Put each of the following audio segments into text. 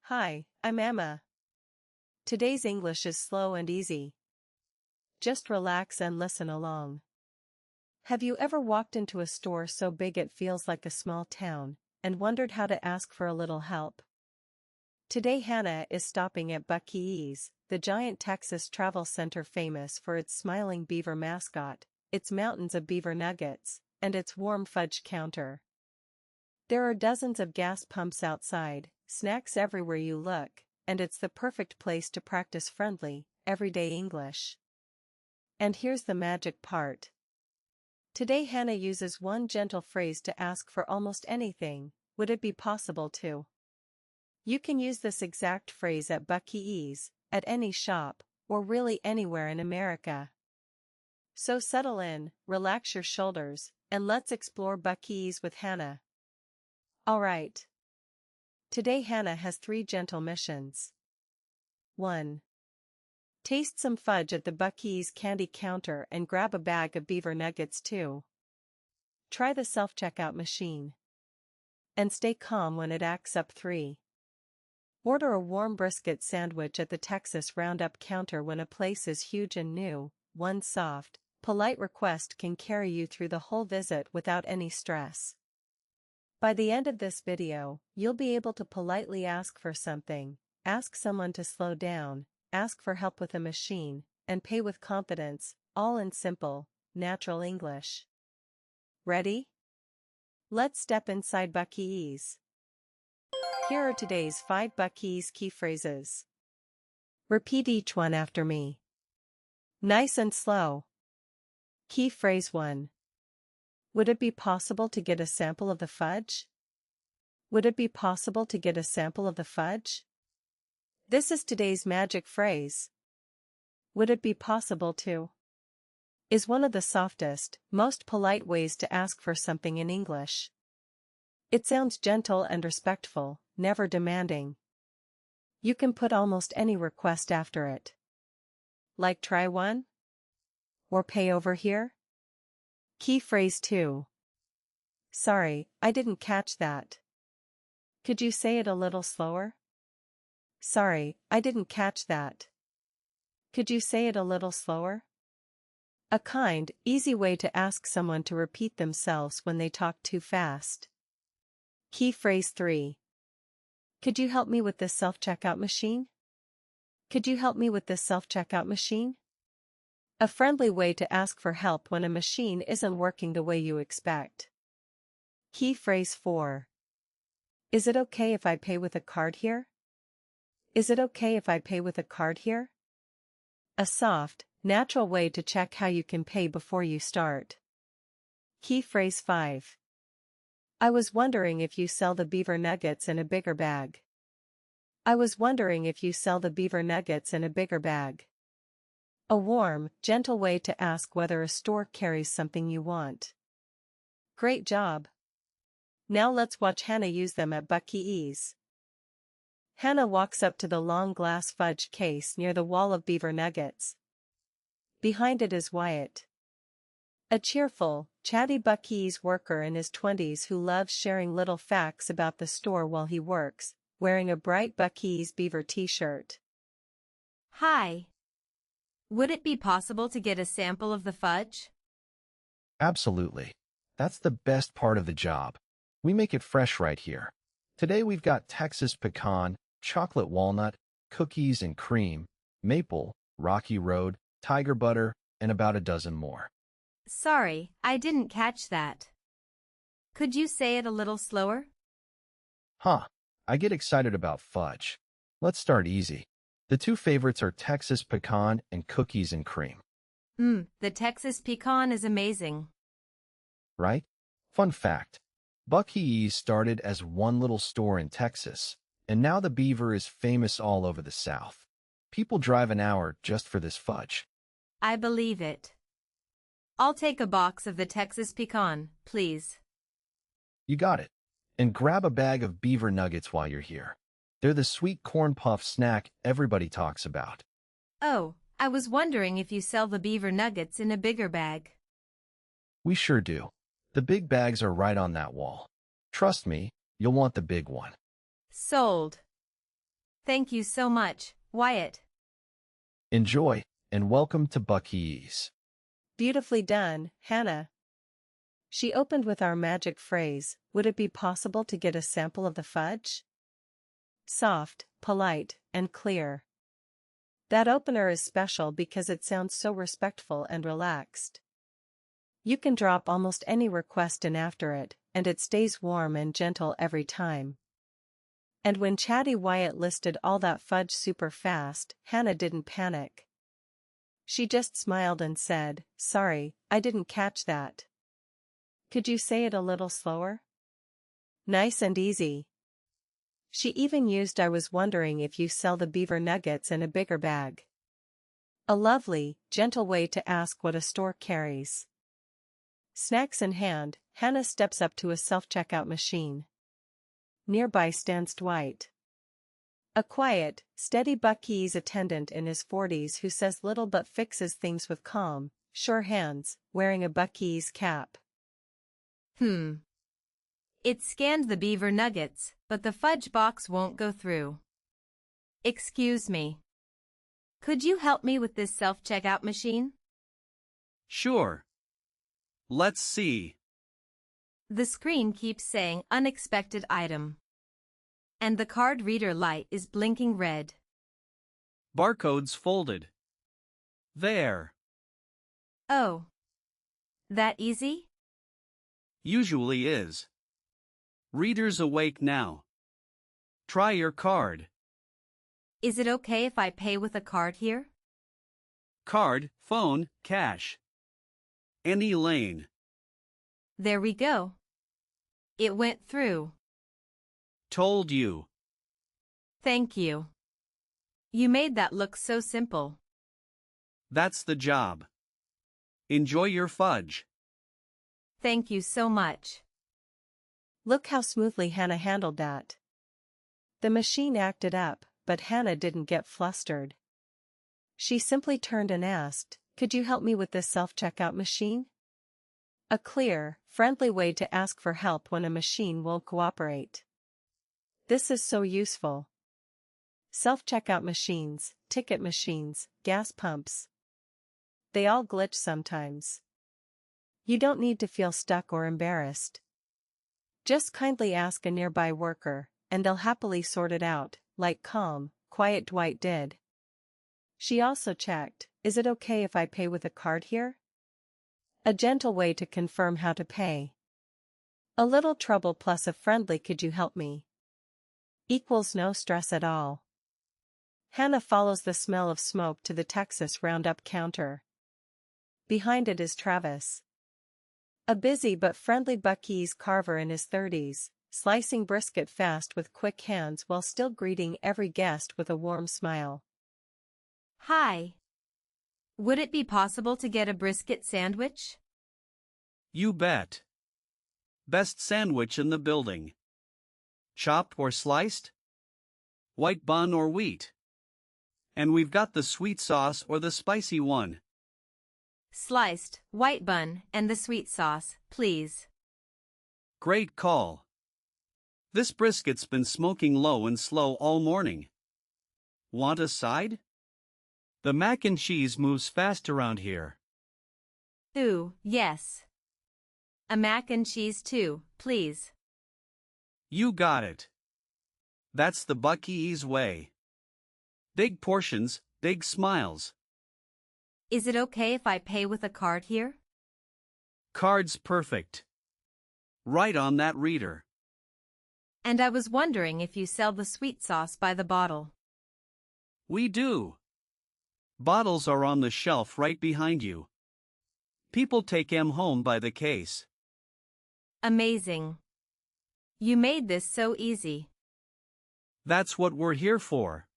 Hi, I'm Emma. Today's English is slow and easy. Just relax and listen along. Have you ever walked into a store so big it feels like a small town, and wondered how to ask for a little help? Today Hannah is stopping at Buc-ee's, the giant Texas travel center famous for its smiling beaver mascot, its mountains of beaver nuggets, and its warm fudge counter. There are dozens of gas pumps outside, snacks everywhere you look, and it's the perfect place to practice friendly, everyday English. And here's the magic part. Today Hannah uses one gentle phrase to ask for almost anything. Would it be possible to? You can use this exact phrase at Buc-ee's, at any shop, or really anywhere in America. So settle in, relax your shoulders, and let's explore Buc-ee's with Hannah. Alright. Today Hannah has 3 gentle missions. 1. Taste some fudge at the Buc-ee's candy counter and grab a bag of Beaver Nuggets too. Try the self-checkout machine. And stay calm when it acts up. 3. Order a warm brisket sandwich at the Texas Roundup counter when a place is huge and new. One soft, polite request can carry you through the whole visit without any stress. By the end of this video, you'll be able to politely ask for something, ask someone to slow down, ask for help with a machine, and pay with confidence, all in simple, natural English. Ready? Let's step inside Buc-ee's. Here are today's 5 Buc-ee's key phrases. Repeat each one after me. Nice and slow. Key phrase 1. Would it be possible to get a sample of the fudge? Would it be possible to get a sample of the fudge? This is today's magic phrase. Would it be possible to? Is one of the softest, most polite ways to ask for something in English. It sounds gentle and respectful, never demanding. You can put almost any request after it. Like try one? Or pay over here? Key phrase 2. Sorry, I didn't catch that. Could you say it a little slower? Sorry, I didn't catch that. Could you say it a little slower? A kind, easy way to ask someone to repeat themselves when they talk too fast. Key phrase 3. Could you help me with this self-checkout machine? Could you help me with this self-checkout machine? A friendly way to ask for help when a machine isn't working the way you expect. Key phrase 4. Is it okay if I pay with a card here? Is it okay if I pay with a card here? A soft, natural way to check how you can pay before you start. Key phrase 5. I was wondering if you sell the Beaver Nuggets in a bigger bag. I was wondering if you sell the Beaver Nuggets in a bigger bag. A warm, gentle way to ask whether a store carries something you want. Great job! Now let's watch Hannah use them at Buc-ee's. Hannah walks up to the long glass fudge case near the wall of Beaver Nuggets. Behind it is Wyatt, a cheerful, chatty Buc-ee's worker in his 20s who loves sharing little facts about the store while he works, wearing a bright Buc-ee's beaver t-shirt. Hi. Would it be possible to get a sample of the fudge? Absolutely. That's the best part of the job. We make it fresh right here. Today we've got Texas pecan, chocolate walnut, cookies and cream, maple, Rocky Road, tiger butter, and about a dozen more. Sorry, I didn't catch that. Could you say it a little slower? I get excited about fudge. Let's start easy. The 2 favorites are Texas pecan and cookies and cream. The Texas pecan is amazing. Right? Fun fact. Buc-ee's started as one little store in Texas, and now the beaver is famous all over the South. People drive an hour just for this fudge. I believe it. I'll take a box of the Texas pecan, please. You got it. And grab a bag of Beaver Nuggets while you're here. They're the sweet corn puff snack everybody talks about. Oh, I was wondering if you sell the Beaver Nuggets in a bigger bag. We sure do. The big bags are right on that wall. Trust me, you'll want the big one. Sold. Thank you so much, Wyatt. Enjoy, and welcome to Buc-ee's. Beautifully done, Hannah. She opened with our magic phrase, would it be possible to get a sample of the fudge? Soft, polite, and clear. That opener is special because it sounds so respectful and relaxed. You can drop almost any request in after it, and it stays warm and gentle every time. And when Chatty Wyatt listed all that fudge super fast, Hannah didn't panic. She just smiled and said, "Sorry, I didn't catch that. Could you say it a little slower?" Nice and easy. She even used "I was wondering if you sell the Beaver Nuggets in a bigger bag." A lovely, gentle way to ask what a store carries. Snacks in hand, Hannah steps up to a self-checkout machine. Nearby stands Dwight. A quiet, steady Buc-ee's attendant in his 40s who says little but fixes things with calm, sure hands, wearing a Buc-ee's cap. It scanned the Beaver Nuggets, but the fudge box won't go through. Excuse me. Could you help me with this self-checkout machine? Sure. Let's see. The screen keeps saying unexpected item. And the card reader light is blinking red. Barcodes folded. There. Oh. That easy? Usually is. Reader's awake now. Try your card. Is it okay if I pay with a card here? Card, phone, cash. Any lane. There we go. It went through. Told you. Thank you. You made that look so simple. That's the job. Enjoy your fudge. Thank you so much. Look how smoothly Hannah handled that. The machine acted up, but Hannah didn't get flustered. She simply turned and asked, "Could you help me with this self-checkout machine?" A clear, friendly way to ask for help when a machine won't cooperate. This is so useful. Self-checkout machines, ticket machines, gas pumps. They all glitch sometimes. You don't need to feel stuck or embarrassed. Just kindly ask a nearby worker, and they'll happily sort it out, like calm, quiet Dwight did. She also checked, "Is it okay if I pay with a card here?" A gentle way to confirm how to pay. A little trouble plus a friendly "could you help me?" equals no stress at all. Hannah follows the smell of smoke to the Texas Roundup counter. Behind it is Travis. A busy but friendly Buc-ee's carver in his 30s, slicing brisket fast with quick hands while still greeting every guest with a warm smile. Hi. Would it be possible to get a brisket sandwich? You bet. Best sandwich in the building. Chopped or sliced? White bun or wheat? And we've got the sweet sauce or the spicy one. Sliced, white bun, and the sweet sauce, please. Great call. This brisket's been smoking low and slow all morning. Want a side? The mac and cheese moves fast around here. Ooh, yes. A mac and cheese too, please. You got it. That's the Buc-ee's way. Big portions, big smiles. Is it okay if I pay with a card here? Card's perfect. Right on that reader. And I was wondering if you sell the sweet sauce by the bottle. We do. Bottles are on the shelf right behind you. People take 'em home by the case. Amazing. You made this so easy. That's what we're here for.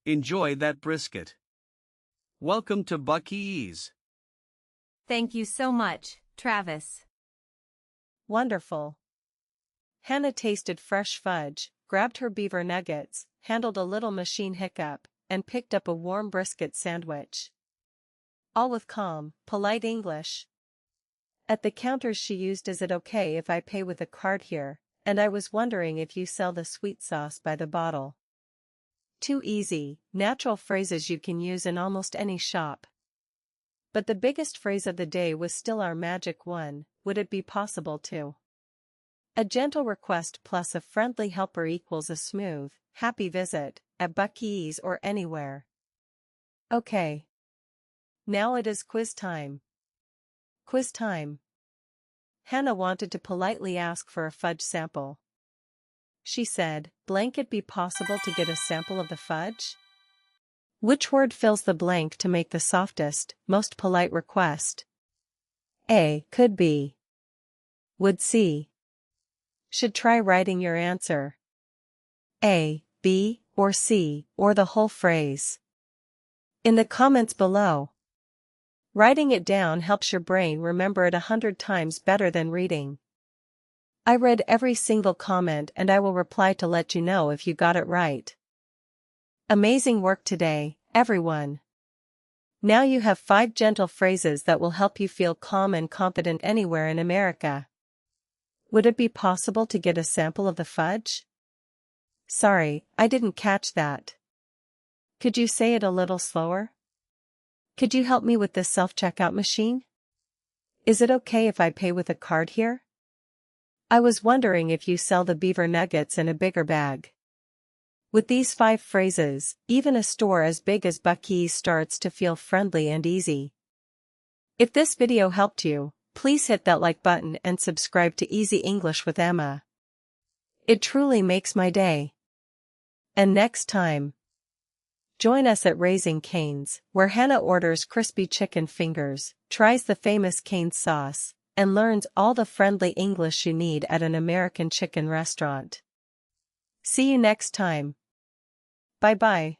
Enjoy that brisket. Welcome to Buc-ee's. Thank you so much, Travis. Wonderful. Hannah tasted fresh fudge, grabbed her Beaver Nuggets, handled a little machine hiccup, and picked up a warm brisket sandwich. All with calm, polite English. At the counters she used "Is it okay if I pay with a card here?" and "I was wondering if you sell the sweet sauce by the bottle." Too easy, natural phrases you can use in almost any shop. But the biggest phrase of the day was still our magic one: would it be possible to? A gentle request plus a friendly helper equals a smooth, happy visit, at Buc-ee's or anywhere. Okay. Now it is quiz time. Quiz time. Hannah wanted to politely ask for a fudge sample. She said, "Blank, it be possible to get a sample of the fudge?" Which word fills the blank to make the softest, most polite request? A. Could be. Would see. Should try writing your answer. A, B, or C, or the whole phrase. In the comments below. Writing it down helps your brain remember it 100 times better than reading. I read every single comment and I will reply to let you know if you got it right. Amazing work today, everyone. Now you have 5 gentle phrases that will help you feel calm and confident anywhere in America. Would it be possible to get a sample of the fudge? Sorry, I didn't catch that. Could you say it a little slower? Could you help me with this self-checkout machine? Is it okay if I pay with a card here? I was wondering if you sell the Beaver Nuggets in a bigger bag. With these 5 phrases, even a store as big as Buc-ee's starts to feel friendly and easy. If this video helped you, please hit that like button and subscribe to Easy English with Emma. It truly makes my day. And next time, join us at Raising Cane's, where Hannah orders crispy chicken fingers, tries the famous Cane's sauce, and learns all the friendly English you need at an American chicken restaurant. See you next time. Bye-bye.